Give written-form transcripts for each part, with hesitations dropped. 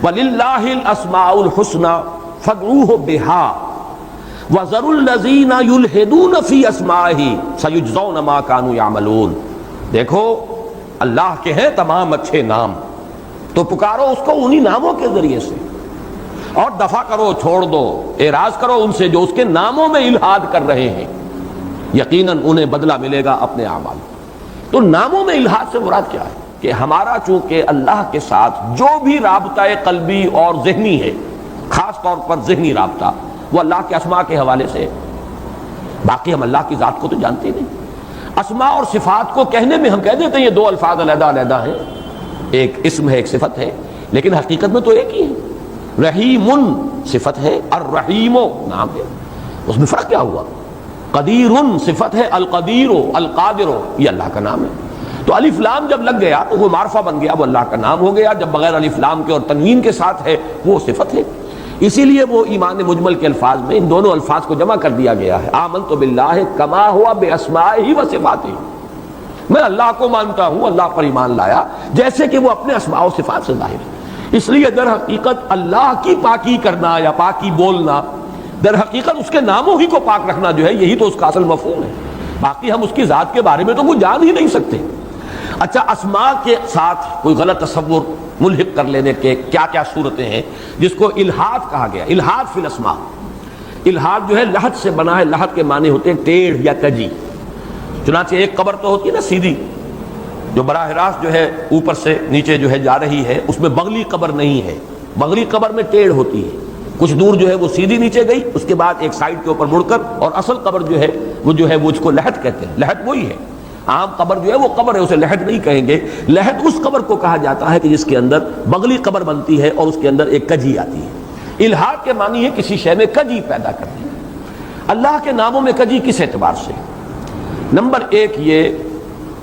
وَلِلَّهِ الْأَسْمَاءُ الْحُسْنَى فَادْعُوهُ بِهَا وَذَرُوا الَّذِينَ يُلْحِدُونَ فِي أَسْمَائِهِ سَيُجْزَوْنَ مَا كَانُوا يَعْمَلُونَ۔ دیکھو اللہ کے ہیں تمام اچھے نام، تو پکارو اس کو انہی ناموں کے ذریعے سے، اور دفع کرو، چھوڑ دو، اعراض کرو ان سے جو اس کے ناموں میں الحاد کر رہے ہیں، یقیناً انہیں بدلہ ملے گا اپنے اعمال۔ تو ناموں میں الحاد سے مراد کیا ہے کہ ہمارا چونکہ اللہ کے ساتھ جو بھی رابطہ قلبی اور ذہنی ہے، خاص طور پر ذہنی رابطہ، وہ اللہ کے اسماء کے حوالے سے، باقی ہم اللہ کی ذات کو تو جانتے نہیں۔ اسماء اور صفات کو کہنے میں ہم کہہ دیتے ہیں یہ دو الفاظ علیحدہ علیحدہ ہیں، ایک اسم ہے ایک صفت ہے، لیکن حقیقت میں تو ایک ہی ہے۔ رحیم صفت ہے، الرحیم نام ہے، اس میں فرق کیا ہوا؟ قدیر صفت ہے، القدیر القادر یہ اللہ کا نام ہے۔ تو الف لام جب لگ گیا تو وہ معرفہ بن گیا، وہ اللہ کا نام ہو گیا، جب بغیر الف لام کے اور تنوین کے ساتھ ہے وہ صفت ہے۔ اسی لیے وہ ایمان مجمل کے الفاظ میں ان دونوں الفاظ کو جمع کر دیا گیا ہے، آمنت باللہ کما ہوا باسمائہ و صفاتہ، میں اللہ کو مانتا ہوں، اللہ پر ایمان لایا جیسے کہ وہ اپنے اسماء و صفات سے ظاہر ہے۔ اس لیے در حقیقت اللہ کی پاکی کرنا یا پاکی بولنا، در حقیقت اس کے ناموں ہی کو پاک رکھنا جو ہے، یہی تو اس کا اصل مفہوم ہے۔ باقی ہم اس کی ذات کے بارے میں تو وہ جان ہی نہیں سکتے۔ اچھا، اسماء کے ساتھ کوئی غلط تصور ملحق کر لینے کے کیا کیا صورتیں ہیں جس کو الحاد کہا گیا؟ الحاد فی الاسماء، الحاد جو ہے لحد سے بنا ہے، لحد کے معنی ہوتے ہیں ٹیڑھ یا کجی۔ چنانچہ ایک قبر تو ہوتی ہے نا سیدھی، جو براہ راست جو ہے اوپر سے نیچے جو ہے جا رہی ہے، اس میں بغلی قبر نہیں ہے، بغلی قبر میں ٹیڑھ ہوتی ہے، کچھ دور جو ہے وہ سیدھی نیچے گئی، اس کے بعد ایک سائڈ کے اوپر مڑ کر، اور اصل قبر جو ہے وہ اس کو لحد کہتے ہیں۔ لحد وہی ہے، عام قبر جو ہے وہ قبر ہے، اسے لحد نہیں کہیں گے۔ لحد اس قبر کو کہا جاتا ہے کہ جس کے اندر بغلی قبر بنتی ہے اور اس کے اندر ایک کجی آتی ہے۔ الحاد کے معنی ہے کسی شے میں کجی پیدا کرنا۔ اللہ کے ناموں میں کجی کس اعتبار سے؟ نمبر ایک یہ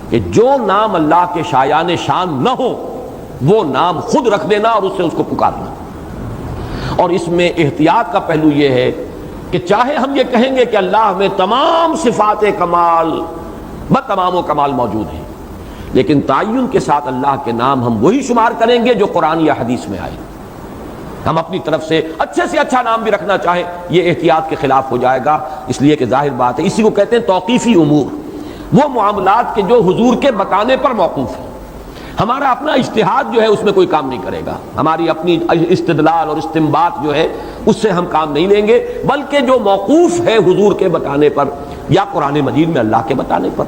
کہ جو نام اللہ کے شایان شان نہ ہو وہ نام خود رکھ دینا اور اس سے اس کو پکارنا۔ اور اس میں احتیاط کا پہلو یہ ہے کہ چاہے ہم یہ کہیں گے کہ اللہ میں تمام صفات کمال تمام و کمال موجود ہیں، لیکن تعین کے ساتھ اللہ کے نام ہم وہی شمار کریں گے جو قرآن یا حدیث میں آئے۔ ہم اپنی طرف سے اچھا نام بھی رکھنا چاہیں، یہ احتیاط کے خلاف ہو جائے گا، اس لیے کہ ظاہر بات ہے اسی کو کہتے ہیں توقیفی امور، وہ معاملات کے جو حضور کے بتانے پر موقوف ہیں۔ ہمارا اپنا اجتہاد جو ہے اس میں کوئی کام نہیں کرے گا، ہماری اپنی استدلال اور استنباط جو ہے اس سے ہم کام نہیں لیں گے، بلکہ جو موقوف ہے حضور کے بتانے پر یا قرآن مجید میں اللہ کے بتانے پر۔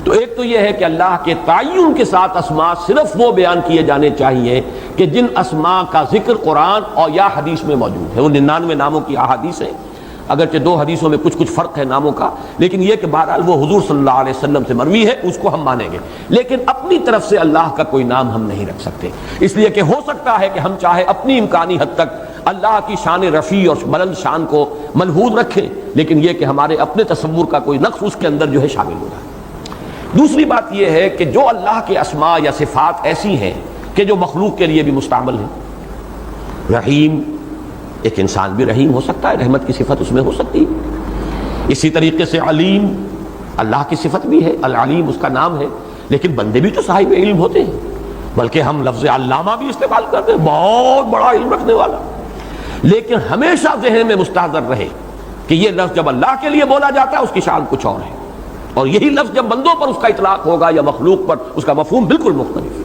تو ایک تو یہ ہے کہ اللہ کے تعین کے ساتھ اسماء صرف وہ بیان کیے جانے چاہیے کہ جن اسماء کا ذکر قرآن اور یا حدیث میں موجود ہے۔ وہ 99 ناموں کی احادیث ہے، اگرچہ 2 حدیثوں میں کچھ فرق ہے ناموں کا، لیکن یہ کہ بہرحال وہ حضور صلی اللہ علیہ وسلم سے مروی ہے، اس کو ہم مانیں گے، لیکن اپنی طرف سے اللہ کا کوئی نام ہم نہیں رکھ سکتے، اس لیے کہ ہو سکتا ہے کہ ہم چاہے اپنی امکانی حد تک اللہ کی شان رفیع اور بلند شان کو ملحوظ رکھیں، لیکن یہ کہ ہمارے اپنے تصور کا کوئی نقص اس کے اندر جو ہے شامل ہو رہا ہے۔ دوسری بات یہ ہے کہ جو اللہ کے اسماء یا صفات ایسی ہیں کہ جو مخلوق کے لیے بھی مستعمل ہیں۔ رحیم، ایک انسان بھی رحیم ہو سکتا ہے، رحمت کی صفت اس میں ہو سکتی ہے۔ اسی طریقے سے علیم، اللہ کی صفت بھی ہے، العلیم اس کا نام ہے، لیکن بندے بھی تو صاحب علم ہوتے ہیں، بلکہ ہم لفظ علامہ بھی استعمال کرتے ہیں، بہت بڑا علم رکھنے والا، لیکن ہمیشہ ذہن میں مستحضر رہے کہ یہ لفظ جب اللہ کے لیے بولا جاتا ہے اس کی شان کچھ اور ہے، اور یہی لفظ جب بندوں پر اس کا اطلاق ہوگا یا مخلوق پر اس کا مفہوم بالکل مختلف ہے۔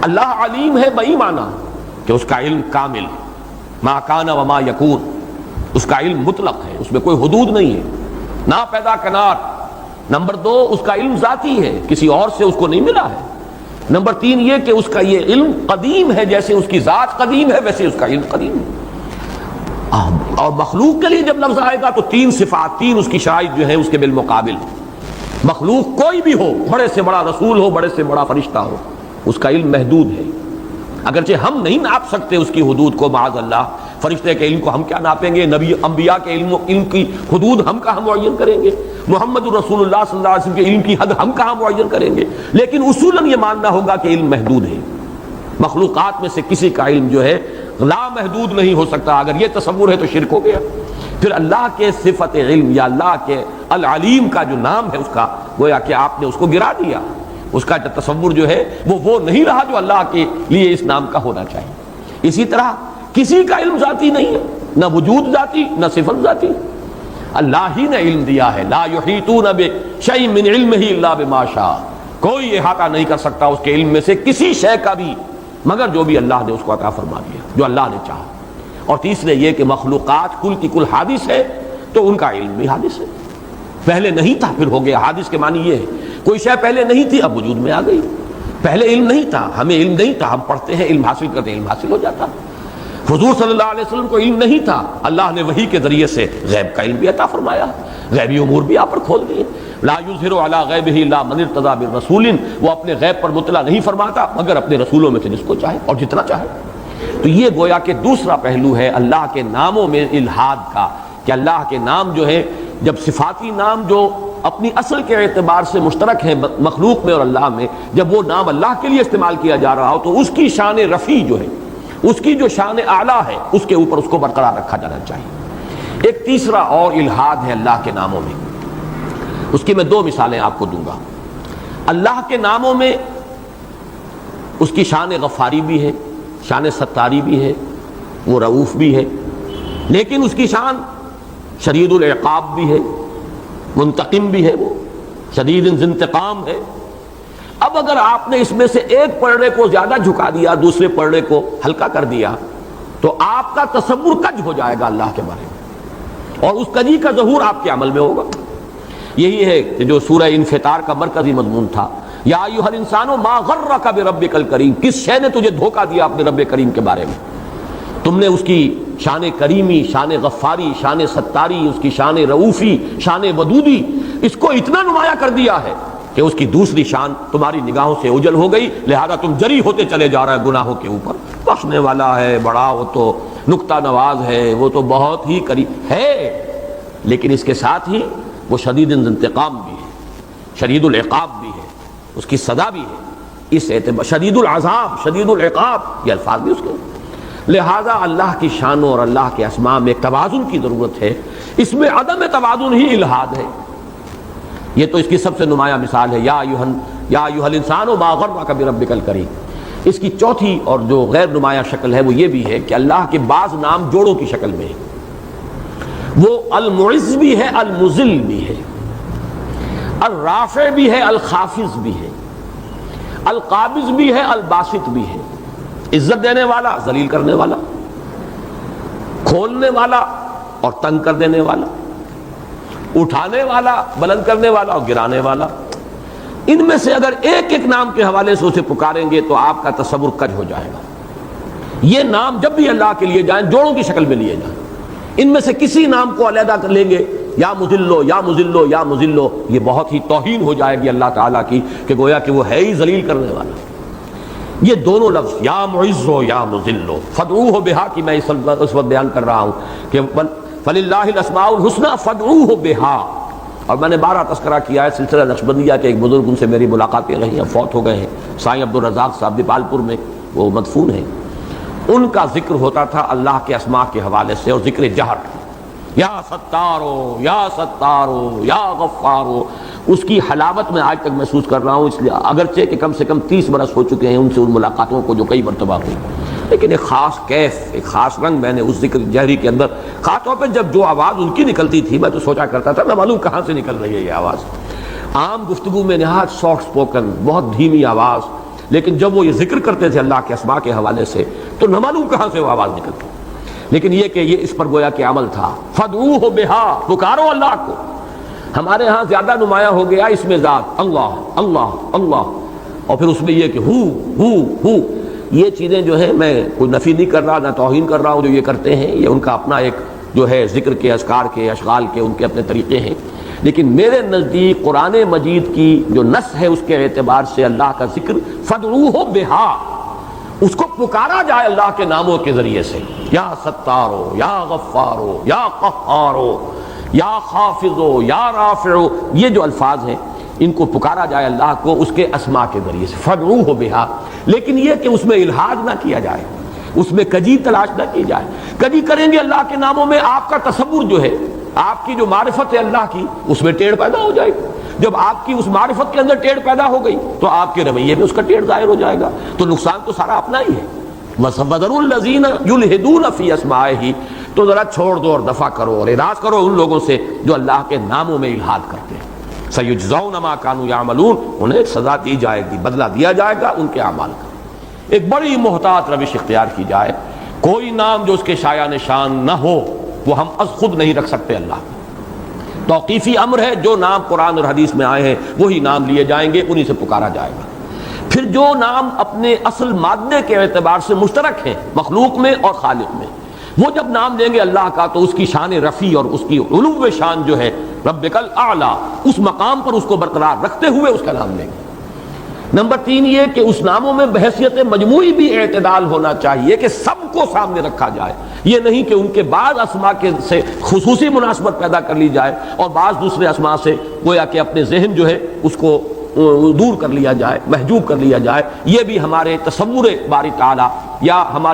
اللہ علیم ہے بئی معنی کہ اس کا علم کامل، ما کان و ما یکون، اس کا علم مطلق ہے، اس میں کوئی حدود نہیں ہے، نا پیدا کنار۔ نمبر 2 اس کا علم ذاتی ہے، کسی اور سے اس کو نہیں ملا ہے۔ نمبر 3 یہ کہ اس کا یہ علم قدیم ہے، جیسے اس کی ذات قدیم ہے ویسے اس کا علم قدیم ہے۔ اور مخلوق کے لیے جب لفظ آئے گا تو 3 صفات، 3 اس کی شرائط جو ہے اس کے بالمقابل۔ مخلوق کوئی بھی ہو، بڑے سے بڑا رسول ہو، بڑے سے بڑا فرشتہ ہو، اس کا علم محدود ہے، اگرچہ ہم نہیں ناپ سکتے اس کی حدود کو، معاذ اللہ۔ فرشتے کے علم کو ہم کیا ناپیں گے؟ نبی انبیاء کے علم کی حدود ہم کہاں معین کریں گے؟ محمد رسول اللہ صلی اللہ علیہ وسلم کے علم کی حد ہم کہاں معین کریں گے؟ لیکن اصولاً یہ ماننا ہوگا کہ علم محدود ہے، مخلوقات میں سے کسی کا علم جو ہے لا محدود نہیں ہو سکتا۔ اگر یہ تصور ہے تو شرک ہو گیا۔ پھر اللہ کے صفت علم یا اللہ کے العلیم کا جو نام ہے اس کا گویا کہ آپ نے اس کو گرا دیا، اس کا تصور جو ہے وہ نہیں رہا جو اللہ کے لیے اس نام کا ہونا چاہیے۔ اسی طرح کسی کا علم ذاتی نہیں ہے، نہ وجود ذاتی نہ صفت ذاتی، اللہ ہی نے علم دیا ہے. لا یحیطون بشیء من علمہ الا بما شاء، کوئی احاطہ نہیں کر سکتا اس کے علم میں سے کسی شے کا بھی مگر جو بھی اللہ نے اس کو عطا فرما دیا، جو اللہ نے چاہا. اور تیسرے یہ کہ مخلوقات کل کی کل حادث ہے تو ان کا علم بھی حادث ہے. پہلے نہیں تھا پھر ہو گیا. حادث کے معنی یہ ہے کوئی شے پہلے نہیں تھی اب وجود میں آ گئی. پہلے علم نہیں تھا، ہمیں علم نہیں تھا، ہم پڑھتے ہیں علم حاصل کرتے ہیں، علم حاصل ہو جاتا. حضور صلی اللہ علیہ وسلم کو علم نہیں تھا، اللہ نے وحی کے ذریعے سے غیب کا علم بھی عطا فرمایا، غیبی امور بھی آپ پر کھول دیے. لا یظہر علی غیبہ الا من ارتضی برسول، وہ اپنے غیب پر مطلع نہیں فرماتا مگر اپنے رسولوں میں سے جس کو چاہے اور جتنا چاہے. تو یہ گویا کہ دوسرا پہلو ہے اللہ کے ناموں میں الحاد کا، کہ اللہ کے نام جو ہے، جب صفاتی نام جو اپنی اصل کے اعتبار سے مشترک ہیں مخلوق میں اور اللہ میں، جب وہ نام اللہ کے لیے استعمال کیا جا رہا ہو تو اس کی شان رفیع جو ہے، اس کی جو شان اعلیٰ ہے، اس کے اوپر اس کو برقرار رکھا جانا چاہیے. ایک تیسرا اور الحاد ہے اللہ کے ناموں میں، اس کی میں دو مثالیں آپ کو دوں گا. اللہ کے ناموں میں اس کی شان غفاری بھی ہے، شان ستاری بھی ہے، وہ رؤوف بھی ہے، لیکن اس کی شان شدید العقاب بھی ہے، منتقم بھی ہے، وہ شدید انتقام ہے. اب اگر آپ نے اس میں سے ایک پلڑے کو زیادہ جھکا دیا، دوسرے پلڑے کو ہلکا کر دیا، تو آپ کا تصور کج ہو جائے گا اللہ کے بارے میں، اور اس کجی کا ظہور آپ کے عمل میں ہوگا. یہی ہے کہ جو سورہ انفطار کا مرکزی مضمون تھا، یا ایھا الانسان ما غرک بربک الکریم، کس شے نے تجھے دھوکہ دیا اپنے رب کریم کے بارے میں. تم نے اس کی شان کریمی، شان غفاری، شان ستاری، اس کی شان رؤوفی، شان ودودی، اس کو اتنا نمایاں کر دیا ہے کہ اس کی دوسری شان تمہاری نگاہوں سے اوجھل ہو گئی، لہذا تم جری ہوتے چلے جا رہے گناہوں کے اوپر. بخشنے والا ہے، بڑا وہ تو نکتہ نواز ہے، وہ تو بہت ہی قریب ہے، لیکن اس کے ساتھ ہی وہ شدید انتقام بھی ہے، شدید العقاب بھی ہے، اس کی سزا بھی ہے. اس اعتبار شدید العذاب، شدید العقاب، یہ الفاظ بھی اس کے. لہذا اللہ کی شانوں اور اللہ کے اسماء میں ایک توازن کی ضرورت ہے، اس میں عدم توازن ہی الحاد ہے. یہ تو اس کی سب سے نمایاں مثال ہے، یا ایھا الانسان ما غرک بربک الکریم. اس کی چوتھی اور جو غیر نمایاں شکل ہے وہ یہ بھی ہے کہ اللہ کے بعض نام جوڑوں کی شکل میں ہے. وہ المعز بھی ہے، المذل بھی ہے، الرافع بھی ہے، الخافض بھی ہے، القابض بھی ہے، الباسط بھی ہے. عزت دینے والا، ذلیل کرنے والا، کھولنے والا اور تنگ کر دینے والا، اٹھانے والا، بلند کرنے والا اور گرانے والا. ان میں سے اگر ایک ایک نام کے حوالے سے اسے پکاریں گے تو آپ کا تصور کج ہو جائے گا. یہ نام جب بھی اللہ کے لیے جائیں جوڑوں کی شکل میں لیے جائیں. ان میں سے کسی نام کو علیحدہ کر لیں گے، یا مذلو یا مذلو یا مذلو، یہ بہت ہی توہین ہو جائے گی اللہ تعالیٰ کی، کہ گویا کہ وہ ہے ہی ذلیل کرنے والا. یہ دونوں لفظ یا معزو یا مذلو فدعوہ بہا کی میں اس وقت بیان کر رہا ہوں کہ فللہ الاسماء الحسنی فدعوہ بہا. اور میں نے بارہ تذکرہ کیا ہے سلسلہ نقشبندیہ کے ایک بزرگ، ان سے میری ملاقاتیں رہی ہیں، فوت ہو گئے ہیں، سائیں عبدالرزاق صاحب دیپال پور میں وہ مدفون ہیں. ان کا ذکر ہوتا تھا اللہ کے اسماء کے حوالے سے، اور ذکر جہر، یا ستارو یا ستارو یا غفارو. اس کی حلاوت میں آج تک محسوس کر رہا ہوں، اس لیے اگرچہ کہ کم سے کم 30 برس ہو چکے ہیں ان سے ان ملاقاتوں کو جو کئی مرتبہ ہوئی، لیکن ایک خاص کیف، ایک خاص رنگ میں نے اس ذکر جہری کے اندر، خاص طور پہ جب جو آواز ان کی نکلتی تھی میں تو سوچا کرتا تھا نہ معلوم کہاں سے نکل رہی ہے یہ آواز. عام گفتگو میں نہایت سافٹ اسپوکن، بہت دھیمی آواز، لیکن جب وہ یہ ذکر کرتے تھے اللہ کے اسماء کے حوالے سے تو نہ معلوم کہاں سے وہ آواز نکلتی. لیکن یہ کہ یہ اس پر گویا کہ عمل تھا. فدعوہ بہا، پکارو اللہ کو. ہمارے ہاں زیادہ نمایاں ہو گیا اس میں ذات، اللہ اللہ اللہ، اور پھر اس میں یہ کہ ہو. یہ چیزیں جو ہیں میں کوئی نفی نہیں کر رہا نہ توہین کر رہا ہوں، جو یہ کرتے ہیں یہ ان کا اپنا ایک جو ہے ذکر کے اذکار کے اشغال کے ان کے اپنے طریقے ہیں. لیکن میرے نزدیک قرآن مجید کی جو نص ہے اس کے اعتبار سے اللہ کا ذکر فدعوہ بہا، اس کو پکارا جائے اللہ کے ناموں کے ذریعے سے، یا ستارو یا غفارو یا قہارو یا خافضو یا رافعو. یہ جو الفاظ ہیں ان کو پکارا جائے اللہ کو اس کے اسماء کے ذریعے سے، فدعوہ بہا. لیکن یہ کہ اس میں الحاد نہ کیا جائے، اس میں کجی تلاش نہ کی جائے. کجی کریں گے اللہ کے ناموں میں، آپ کا تصور جو ہے، آپ کی جو معرفت ہے اللہ کی، اس میں ٹیڑھ پیدا ہو جائے گی. جب آپ کی اس معرفت کے اندر ٹیڑھ پیدا ہو گئی تو آپ کے رویے میں اس کا ٹیڑھ ظاہر ہو جائے گا. تو نقصان تو سارا اپنا ہی ہے، وَذَرُوا الَّذِينَ يُلْحِدُونَ فِي أَسْمَائِهِ، تو ذرا چھوڑ دو اور دفع کرو اور اعراض کرو ان لوگوں سے جو اللہ کے ناموں میں الحاد کرتے ہیں۔ سَيُجْزَوْنَ مَا كَانُوا يَعْمَلُونَ، انہیں سزا دی جائے گی، بدلہ دیا جائے گا ان کے اعمال کا۔ ایک بڑی محتاط روش اختیار کی جائے، کوئی نام جو اس کے شایع نشان نہ ہو وہ ہم از خود نہیں رکھ سکتے اللہ کا۔ توقیفی امر ہے، جو نام قرآن اور حدیث میں آئے ہیں وہی نام لیے جائیں گے، انہی سے پکارا جائے گا۔ پھر جو نام اپنے اصل مادے کے اعتبار سے مشترک ہیں مخلوق میں اور خالق میں، وہ جب نام لیں گے اللہ کا تو اس کی شان رفیع اور اس کی علو شان جو ہے ربک الاعلی، اس مقام پر اس کو برقرار رکھتے ہوئے اس کا نام لیں گے۔ نمبر 3 یہ کہ اس ناموں میں بحیثیت مجموعی بھی اعتدال ہونا چاہیے کہ سب کو سامنے رکھا جائے، یہ نہیں کہ ان کے بعض اسماء کے سے خصوصی مناسبت پیدا کر لی جائے اور بعض دوسرے اسماء سے گویا کہ اپنے ذہن جو ہے اس کو دور کر لیا جائے، محجوب کر لیا جائے۔ یہ بھی ہمارے تصور باری تعالی یا ہمارے